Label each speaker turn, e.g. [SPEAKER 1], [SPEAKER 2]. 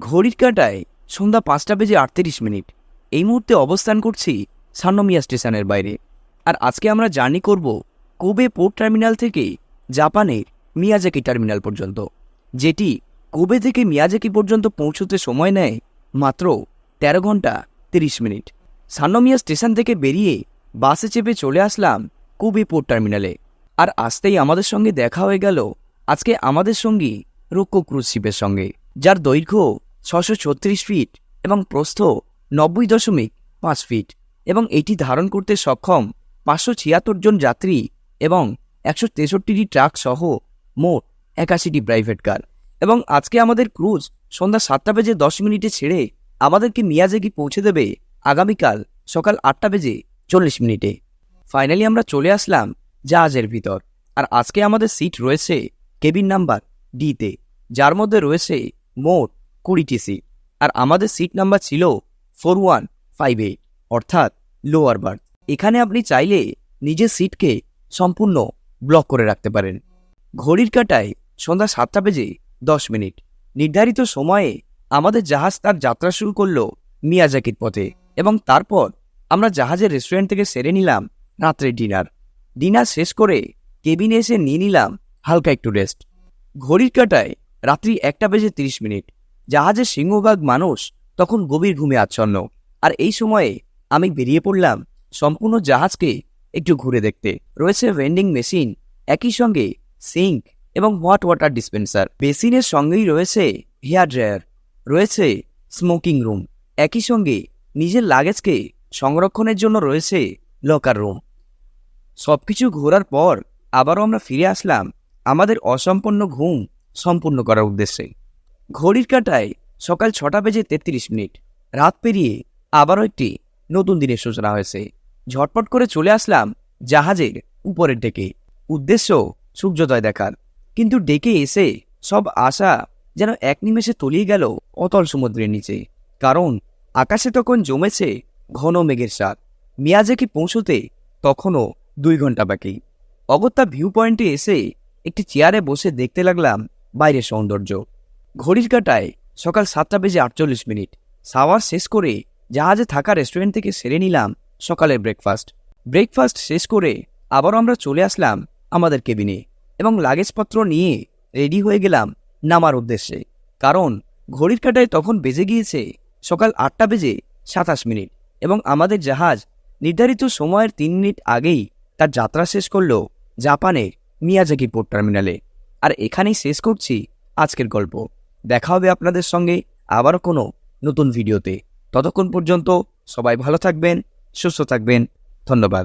[SPEAKER 1] ঘড়ির কাঁটায় সন্ধ্যা 5:38। এই মুহূর্তে অবস্থান করছি সান্নোমিয়া স্টেশনের বাইরে। আর আজকে আমরা জার্নি করব কোবে পোর্ট টার্মিনাল থেকে জাপানের মিয়াজাকি টার্মিনাল পর্যন্ত, যেটি কোবে থেকে মিয়াজাকি পর্যন্ত পৌঁছতে সময় নেয় মাত্র 13 ঘন্টা 30 মিনিট। সান্নোমিয়া স্টেশন থেকে বেরিয়ে বাসে চেপে চলে আসলাম কোবে পোর্ট টার্মিনালে। আর আসতেই আমাদের সঙ্গে দেখা হয়ে গেল আজকে আমাদের সঙ্গী রোক্কো ক্রুজ শিপের সঙ্গে, যার দৈর্ঘ্য 636 ফিট এবং প্রস্থ 90.5 ফিট, এবং এটি ধারণ করতে সক্ষম 576 জন যাত্রী এবং 163টি ট্রাক সহ মোট 81টি প্রাইভেট কার। এবং আজকে আমাদের ক্রুজ সন্ধ্যা 7:10 ছেড়ে আমাদেরকে মিয়াজাকি পৌঁছে দেবে আগামীকাল সকাল 8:40 ফাইনালি আমরা চলে আসলাম জাহাজের ভিতর। আর আজকে আমাদের সিট রয়েছে কেবিন নাম্বার ডিতে, যার মধ্যে রয়েছে মোট 20টি সিট। আর আমাদের সিট নাম্বার ছিল 4158, অর্থাৎ লোয়ার বার্থ। এখানে আপনি চাইলে নিজের সিটকে সম্পূর্ণ ব্লক করে রাখতে পারেন। ঘড়ির কাঁটায় সন্ধ্যা 7:10। নির্ধারিত সময়ে আমাদের জাহাজ তার যাত্রা শুরু করলো মিয়াজাকির পথে, এবং তারপর আমরা জাহাজের রেস্টুরেন্ট থেকে সেরে নিলাম রাত্রের ডিনার শেষ করে কেবিনে এসে নিয়ে নিলাম হালকা একটু রেস্ট। ঘড়ির কাঁটায় রাত্রি 1:30। জাহাজের সিংহভাগ মানুষ তখন গভীর ঘুমে আচ্ছন্ন। আর এই সময়ে আমি বেরিয়ে পড়লাম সম্পূর্ণ জাহাজকে একটু ঘুরে দেখতে। রয়েছে ভেন্ডিং মেশিন, একই সঙ্গে সিঙ্ক এবং হট ওয়াটার ডিসপেন্সার। বেসিনের সঙ্গেই রয়েছে হেয়ার ড্রায়ার, রয়েছে স্মোকিং রুম, একই সঙ্গে নিজের লাগেজকে সংরক্ষণের জন্য রয়েছে লকার রুম। সবকিছু ঘোরার পর আবারও আমরা ফিরে আসলাম আমাদের অসম্পূর্ণ ঘুম সম্পূর্ণ করার উদ্দেশ্যে। ঘড়ির কাঁটায় সকাল 6:33। রাত পেরিয়ে আবারও একটি নতুন দিনের সূচনা হয়েছে। ঝটপট করে চলে আসলাম জাহাজের উপরের ডেকে, উদ্দেশ্য সূর্যোদয় দেখার। কিন্তু ডেকে এসে সব আশা যেন এক নিমেষে তলিয়ে গেল অতল সমুদ্রের নিচে, কারণ আকাশে তখন জমেছে ঘন মেঘের সাথ। মিয়াজাকি পৌঁছতে তখনও 2 ঘন্টা বাকি। অগত্যা ভিউ পয়েন্টে এসে একটি চেয়ারে বসে দেখতে লাগলাম বাইরের সৌন্দর্য। ঘড়ির কাঁটায় সকাল 7:48। শাওয়ার শেষ করে জাহাজে থাকা রেস্টুরেন্ট থেকে সেরে নিলাম সকালের ব্রেকফাস্ট শেষ করে আবারও আমরা চলে আসলাম আমাদের কেবিনে এবং লাগেজপত্র নিয়ে রেডি হয়ে গেলাম নামার উদ্দেশ্যে, কারণ ঘড়ির কাঁটায় তখন বেজে গিয়েছে সকাল 8:27 এবং আমাদের জাহাজ নির্ধারিত সময়ের 3 মিনিট আগেই তার যাত্রা শেষ করল জাপানের মিয়াজাকি পোর্ট টার্মিনালে। আর এখানেই শেষ করছি আজকের গল্প। দেখা হবে আপনাদের সঙ্গে আবারও কোনো নতুন ভিডিওতে। ততক্ষণ পর্যন্ত সবাই ভালো থাকবেন, সুস্থ থাকবেন। ধন্যবাদ।